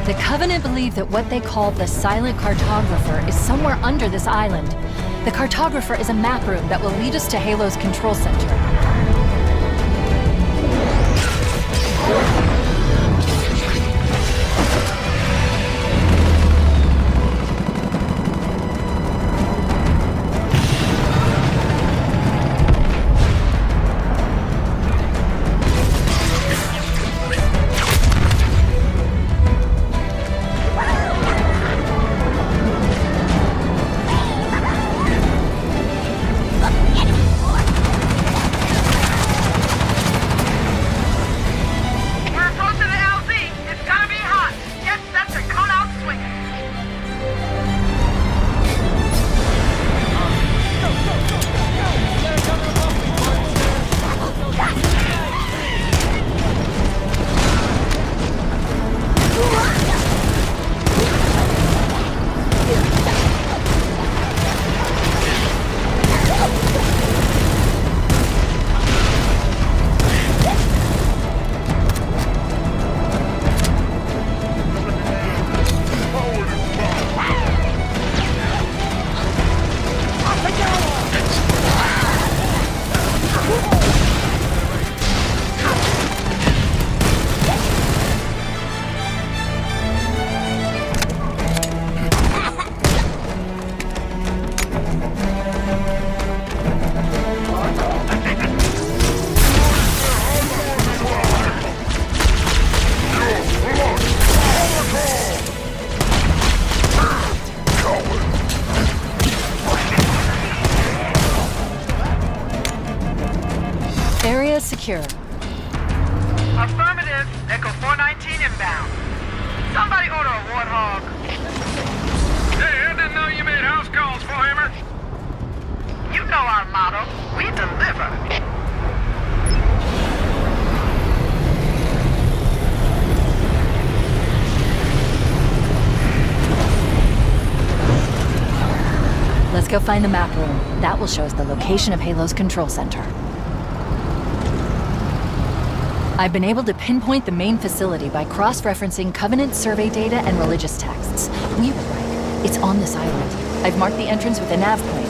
The Covenant believe that what they call the Silent Cartographer is somewhere under this island. The Cartographer is a map room that will lead us to Halo's control center. Area secure. Affirmative. Echo 419 inbound. Somebody order a Warthog. Hey, I didn't know you made house calls, Hammer. You know our motto. We deliver. Let's go find the map room. That will show us the location of Halo's control center. I've been able to pinpoint the main facility by cross-referencing Covenant survey data and religious texts. We were right. It's on this island. I've marked the entrance with a nav point.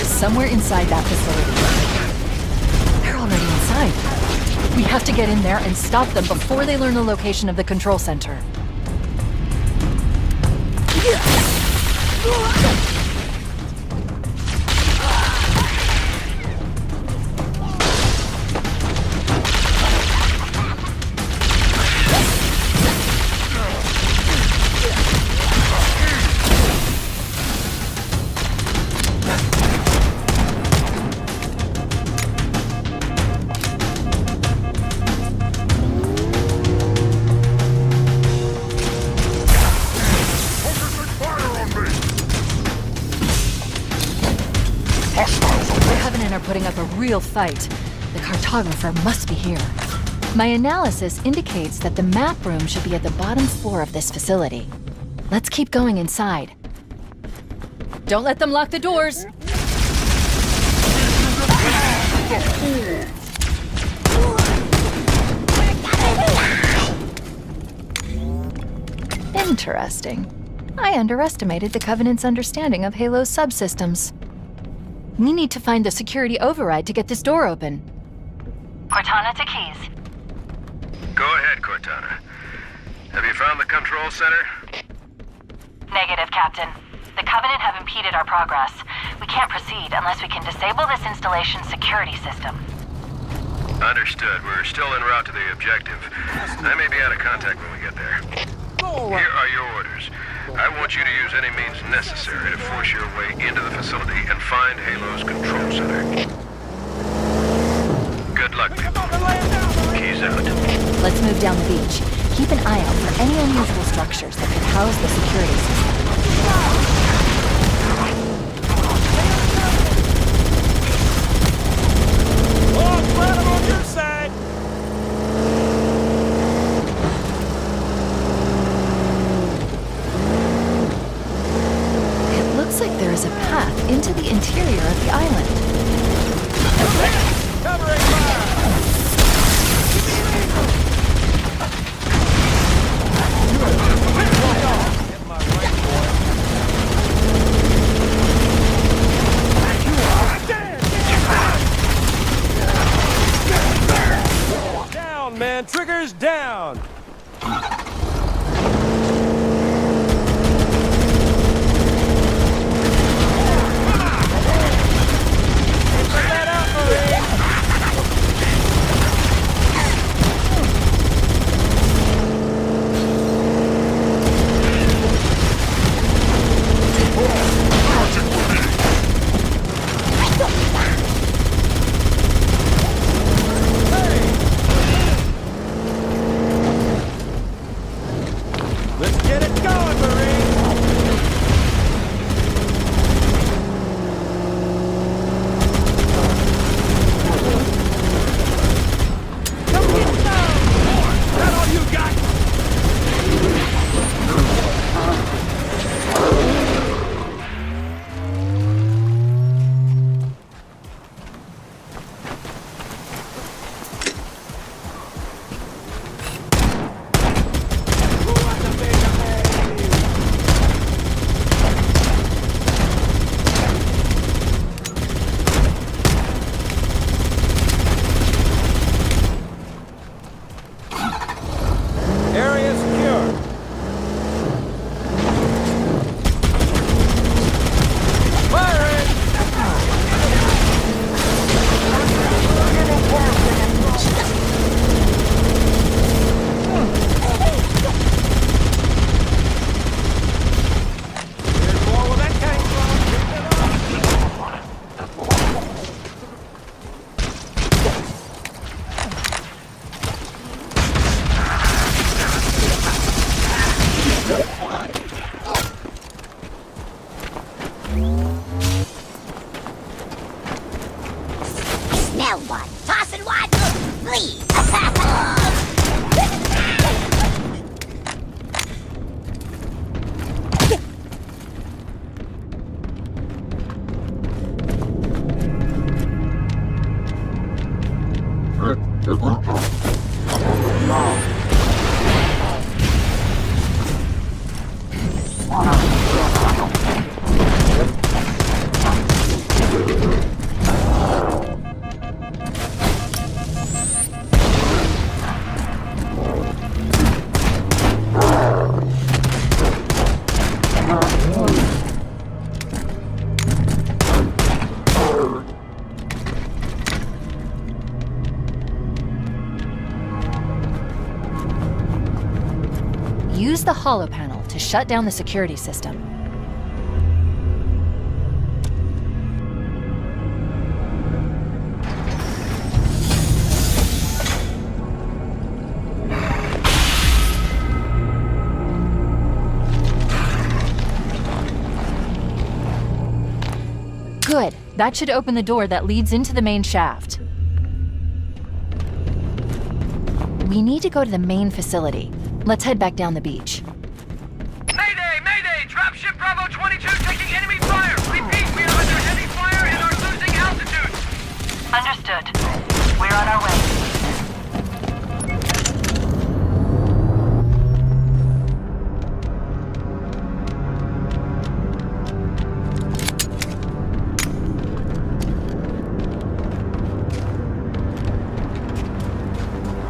Somewhere inside that facility. They're already inside. We have to get in there and stop them before they learn the location of the control center. Putting up a real fight. The cartographer must be here. My analysis indicates that the map room should be at the bottom floor of this facility. Let's keep going inside. Don't let them lock the doors. Interesting. I underestimated the Covenant's understanding of Halo's subsystems. We need to find the security override to get this door open. Cortana to Keys. Go ahead, Cortana. Have you found the control center? Negative, Captain. The Covenant have impeded our progress. We can't proceed unless we can disable this installation's security system. Understood. We're still en route to the objective. I may be out of contact when we get there. Here are your orders. I want you to use any means necessary to force your way into the facility and find Halo's control center. Good luck, people. Keys out. Let's move down the beach. Keep an eye out for any unusual structures that could house the security system. Oh, glad I'm on your side! It looks like there is a path into the interior of the island. Covering fire! Get my right, boy. Down, man! Triggers down! Let's get it going, Marine! Come get down! Is that all you got? Area secure. Firing! Here's more where that came Smell one, tossing one, please. Use the holo panel to shut down the security system. Good. That should open the door that leads into the main shaft. We need to go to the main facility. Let's head back down the beach. Mayday! Mayday! Dropship Bravo 22 taking enemy fire! Repeat, we are under heavy fire and are losing altitude! Understood. We're on our way.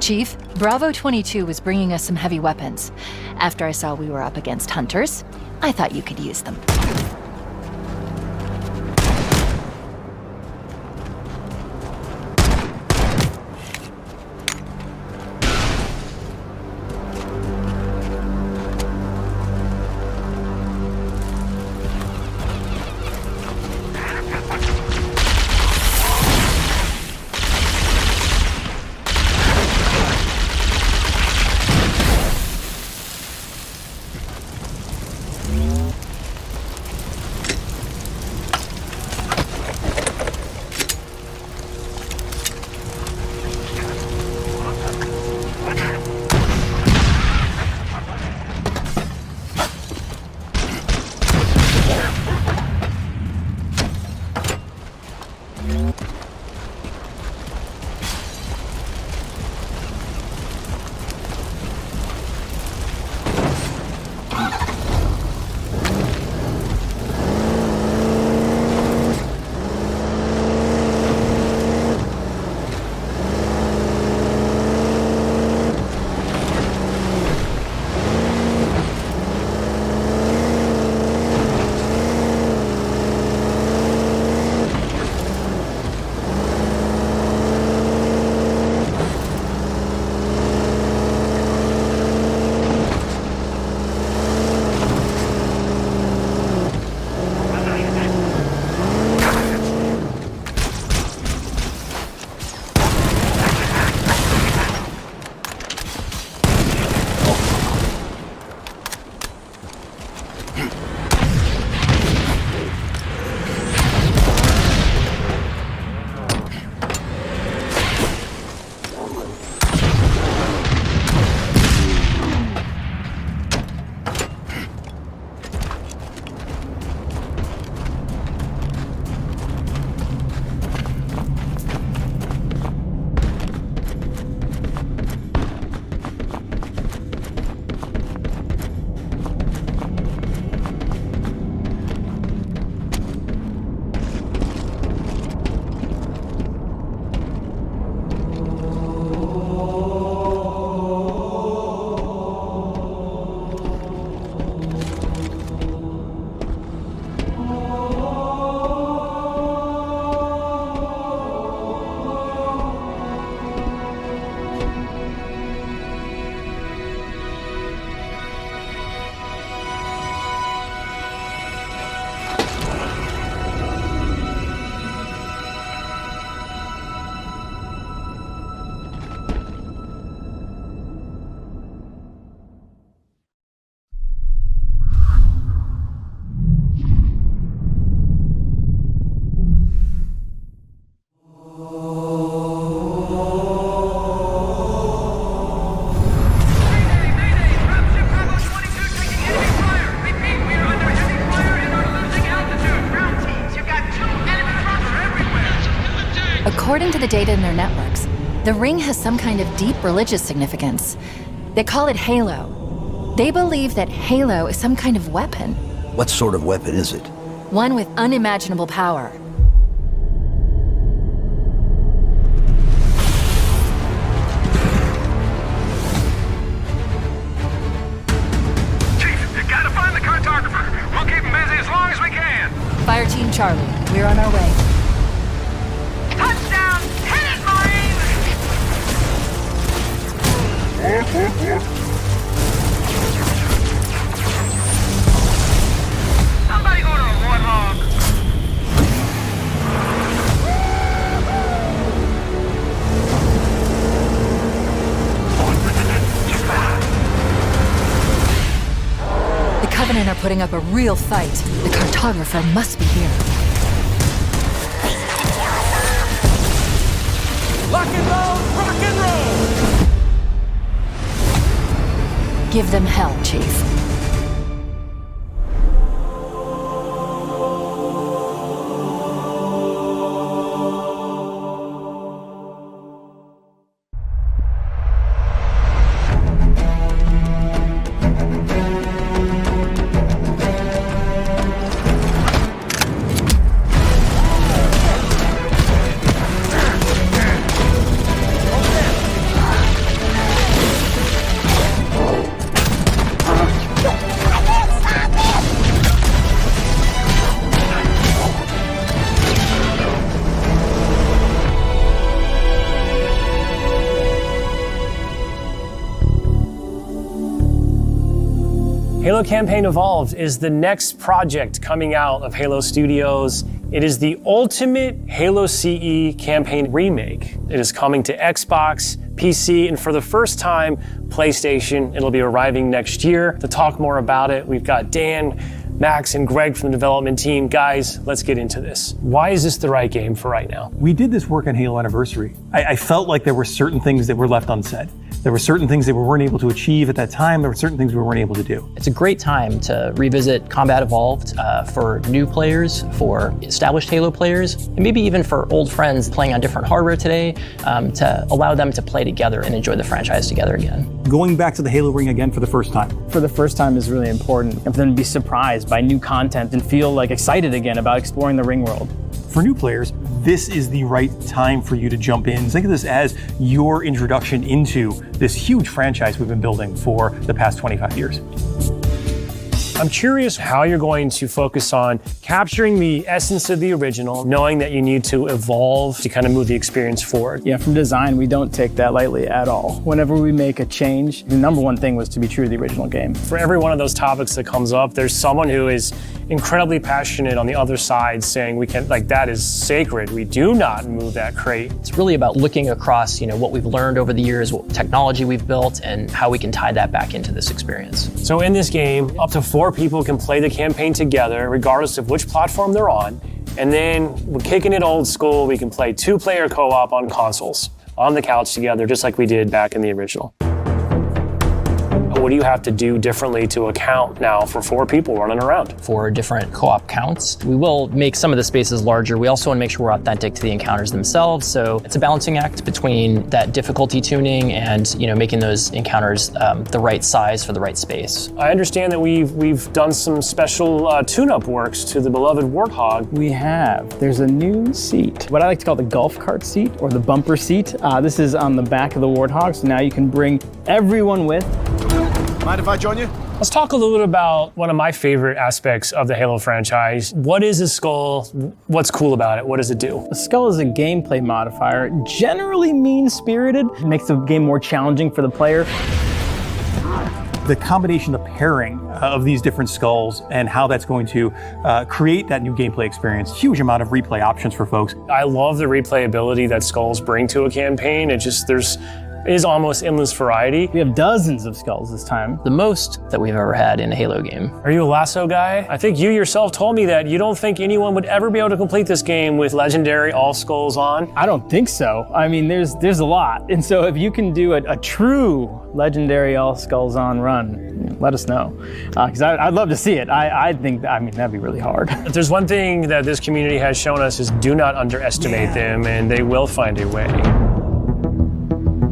Chief, Bravo 22 was bringing us some heavy weapons. After I saw we were up against hunters, I thought you could use them. According to the data in their networks, the ring has some kind of deep religious significance. They call it Halo. They believe that Halo is some kind of weapon. What sort of weapon is it? One with unimaginable power. Chief, you gotta find the cartographer. We'll keep him busy as long as we can. Fire Team Charlie, we're on our way. Touchdown! Hit it, Marine! Somebody order a Warthog. The Covenant are putting up a real fight. The cartographer must be here. Lock and load, rock and roll! Give them hell, Chief. Halo Campaign Evolved is the next project coming out of Halo Studios. It is the ultimate Halo CE campaign remake. It is coming to Xbox, PC, and for the first time, PlayStation. It'll be arriving next year. To talk more about it, we've got Dan, Max, and Greg from the development team. Guys, let's get into this. Why is this the right game for right now? We did this work on Halo Anniversary. I felt like there were certain things that were left unsaid. There were certain things that we weren't able to achieve at that time. There were certain things we weren't able to do. It's a great time to revisit Combat Evolved for new players, for established Halo players, and maybe even for old friends playing on different hardware today, to allow them to play together and enjoy the franchise together again. Going back to the Halo ring again for the first time. For the first time is really important, and for them to be surprised by new content and feel like excited again about exploring the ring world. For new players, this is the right time for you to jump in. Think of this as your introduction into this huge franchise we've been building for the past 25 years. I'm curious how you're going to focus on capturing the essence of the original, knowing that you need to evolve to kind of move the experience forward. Yeah, from design, we don't take that lightly at all. Whenever we make a change, the number one thing was to be true to the original game. For every one of those topics that comes up, there's someone who is incredibly passionate on the other side, saying we can, like, that is sacred. We do not move that crate. It's really about looking across, what we've learned over the years, what technology we've built, and how we can tie that back into this experience. So in this game, up to 4 people can play the campaign together, regardless of which platform they're on. And then we're kicking it old school. We can play 2-player co-op on consoles, on the couch together, just like we did back in the original. What do you have to do differently to account now for 4 people running around? For different co-op counts, we will make some of the spaces larger. We also want to make sure we're authentic to the encounters themselves. So it's a balancing act between that difficulty tuning and making those encounters the right size for the right space. I understand that we've done some special tune-up works to the beloved Warthog. We have. There's a new seat, what I like to call the golf cart seat or the bumper seat. This is on the back of the Warthog, so now you can bring everyone with. Mind if I join you? Let's talk a little bit about one of my favorite aspects of the Halo franchise. What is a skull? What's cool about it? What does it do? A skull is a gameplay modifier, generally mean-spirited. It makes the game more challenging for the player. The combination, the pairing of these different skulls and how that's going to create that new gameplay experience. Huge amount of replay options for folks. I love the replayability that skulls bring to a campaign. It is almost endless variety. We have dozens of skulls this time. The most that we've ever had in a Halo game. Are you a lasso guy? I think you yourself told me that you don't think anyone would ever be able to complete this game with legendary all skulls on. I don't think so. I mean, there's a lot. And so if you can do a true legendary all skulls on run, let us know. Because I'd love to see it. I think, that'd be really hard. If there's one thing that this community has shown us is do not underestimate them, and they will find a way.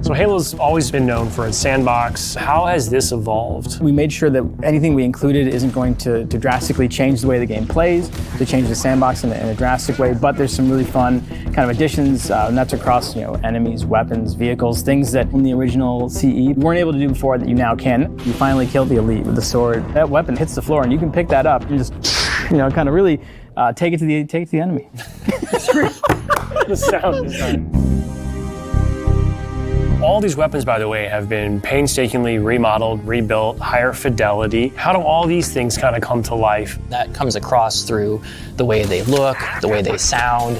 So Halo's always been known for its sandbox. How has this evolved? We made sure that anything we included isn't going to drastically change the way the game plays, to change the sandbox in a drastic way, but there's some really fun kind of additions, and that's across enemies, weapons, vehicles, things that in the original CE you weren't able to do before that you now can. You finally kill the elite with the sword. That weapon hits the floor and you can pick that up and just, kind of really take it to the enemy. It's great. The sound design. All these weapons, by the way, have been painstakingly remodeled, rebuilt, higher fidelity. How do all these things kind of come to life? That comes across through the way they look, the way they sound,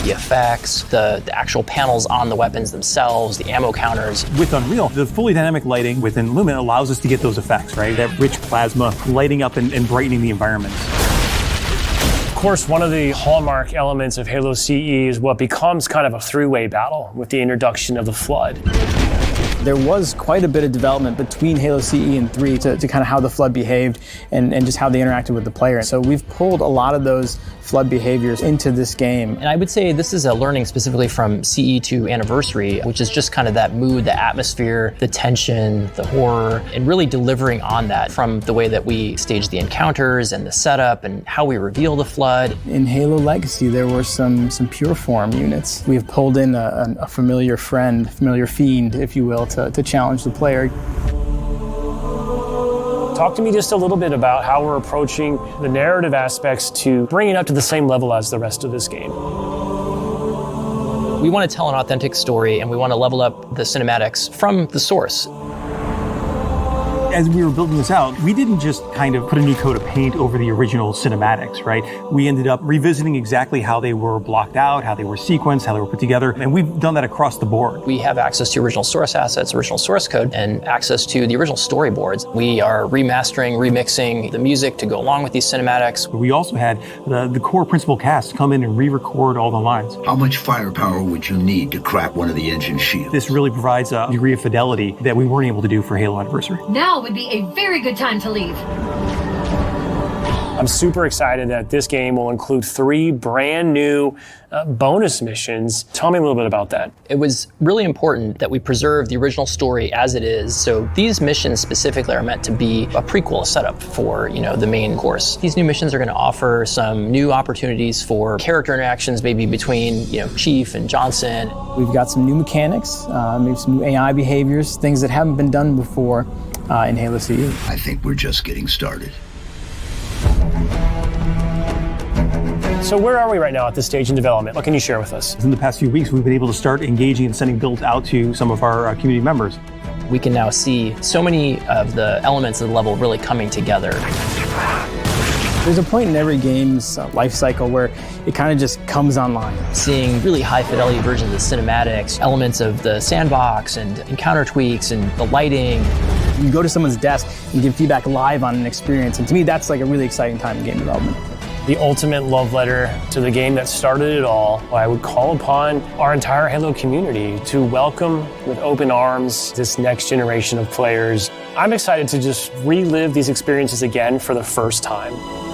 the effects, the actual panels on the weapons themselves, the ammo counters. With Unreal, the fully dynamic lighting within Lumen allows us to get those effects, right? That rich plasma lighting up and brightening the environments. Of course, one of the hallmark elements of Halo CE is what becomes kind of a three-way battle with the introduction of the Flood. There was quite a bit of development between Halo CE and 3 to kind of how the Flood behaved and just how they interacted with the player. So we've pulled a lot of those Flood behaviors into this game. And I would say this is a learning specifically from CE to Anniversary, which is just kind of that mood, the atmosphere, the tension, the horror, and really delivering on that from the way that we stage the encounters and the setup and how we reveal the Flood. In Halo Legacy, there were some pure form units. We've pulled in a familiar friend, familiar fiend, if you will, to challenge the player. Talk to me just a little bit about how we're approaching the narrative aspects to bring it up to the same level as the rest of this game. We want to tell an authentic story and we want to level up the cinematics from the source. As we were building this out, we didn't just kind of put a new coat of paint over the original cinematics, right? We ended up revisiting exactly how they were blocked out, how they were sequenced, how they were put together, and we've done that across the board. We have access to original source assets, original source code, and access to the original storyboards. We are remastering, remixing the music to go along with these cinematics. We also had the core principal cast come in and re-record all the lines. How much firepower would you need to crack one of the engine shields? This really provides a degree of fidelity that we weren't able to do for Halo Anniversary. Now would be a very good time to leave. I'm super excited that this game will include 3 brand new bonus missions. Tell me a little bit about that. It was really important that we preserve the original story as it is. So these missions specifically are meant to be a prequel, a setup for, the main course. These new missions are going to offer some new opportunities for character interactions, maybe between, Chief and Johnson. We've got some new mechanics, maybe some new AI behaviors, things that haven't been done before in Halo CE. I think we're just getting started. So where are we right now at this stage in development? What can you share with us? In the past few weeks, we've been able to start engaging and sending builds out to some of our community members. We can now see so many of the elements of the level really coming together. There's a point in every game's life cycle where it kind of just comes online. Seeing really high fidelity versions of cinematics, elements of the sandbox and encounter tweaks and the lighting. You go to someone's desk and give feedback live on an experience, and to me that's like a really exciting time in game development. The ultimate love letter to the game that started it all. I would call upon our entire Halo community to welcome with open arms this next generation of players. I'm excited to just relive these experiences again for the first time.